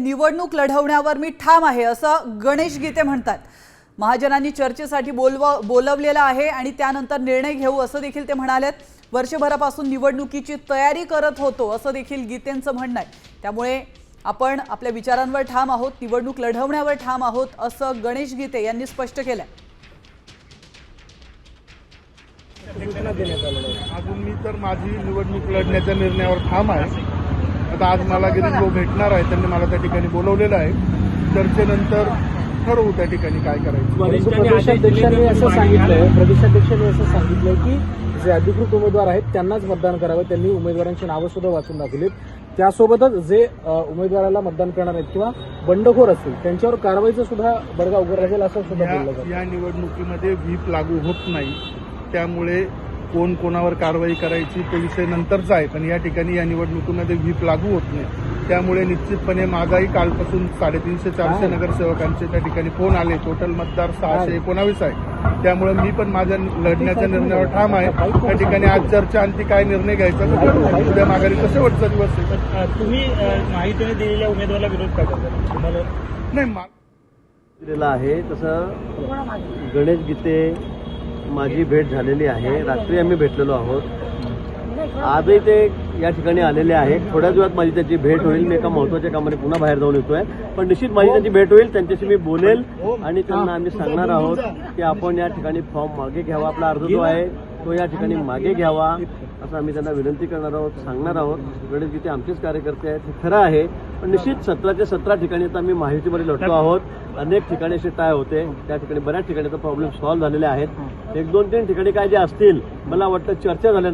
निवडणूक लढवण्यावर मी ठाम आहे असं गणेश गीते म्हणतात। महाजनांनी चर्चेसाठी बोलवलेलं आहे आणि त्यानंतर निर्णय घेऊ असं देखील ते म्हणालेत। वर्षभरापासून निवडणुकीची तयारी करत होतो असं देखील गीतेंचं म्हणणं आहे। त्यामुळे आपण आपल्या विचारांवर ठाम आहोत, निवडणूक लढवण्यावर ठाम आहोत असं गणेश गीते यांनी स्पष्ट केलंय। अजून मी तर माझी निवडणूक लढण्याच्या निर्णयावर ठाम आहे। आता आज मला गिरीश भाऊ भेटणार आहे, त्यांनी मला त्या ठिकाणी बोलवलेलं आहे। चर्चेनंतर ठरवू त्या ठिकाणी काय करायचं। प्रदेशाध्यक्षांनी असं सांगितलंय की जे अधिकृत उमेदवार आहेत त्यांनाच मतदान करावं। त्यांनी उमेदवारांची नावं सुद्धा वाचून दाखवलीत। त्यासोबतच जे उमेदवाराला मतदान करणार आहेत किंवा बंडखोर असतील त्यांच्यावर कारवाईचं सुद्धा बडगा उघड राहील असं सुद्धा बोललं जातं। या निवडणुकीमध्ये व्हीप लागू होत नाही, त्यामुळे कोण कोणावर कारवाई करायची तो विषय नंतरचा आहे। पण या ठिकाणी या निवडणुकीमध्ये व्हीप लागू होत नाही, त्यामुळे निश्चितपणे माझाही कालपासून 350-400 नगरसेवकांचे त्या ठिकाणी फोन आले। टोटल मतदार 619 आहे, त्यामुळे मी पण माझ्या लढण्याच्या निर्णयावर ठाम आहे। त्या ठिकाणी आज चर्चा आणखी काय निर्णय घ्यायचा तर उद्या माघारीचा शेवटचा दिवस आहे। तुम्ही माहितीने दिलेल्या उमेदवाराला विरोध का करता? तुम्हाला नाही दिलेला आहे तसं गणेश गीते माझी भेट झालेली आहे। रात्री आम्ही भेटलेलो आहोत, आजही ते या ठिकाणी आलेले आहेत। थोड्याच वेळात माझी त्याची भेट होईल। मी एका महत्त्वाच्या कामाने पुन्हा बाहेर जाऊन येतोय, पण निश्चित माझी त्यांची भेट होईल, त्यांच्याशी मी बोलेल आणि त्यांना आम्ही सांगणार आहोत की आपण या ठिकाणी फॉर्म मागे घ्यावा, आपला अर्ज जो आहे तो या ठिकाणी मागे घ्यावा असं आम्ही त्यांना विनंती करणार आहोत, सांगणार आहोत। गणेश गीते आमचेच कार्यकर्ते आहेत, हे खरं आहे। पण निश्चित 17च्या 17 ठिकाणी आता आम्ही माहितीमध्ये लढतो आहोत। अनेक ठिकाणी असे टाय होते, त्या ठिकाणी बऱ्याच ठिकाणी प्रॉब्लेम सॉल्व्ह झालेले आहेत। 1, 2, 3 ठिकाणी काय जे असतील मला वाटतं चर्चा झाल्यानंतर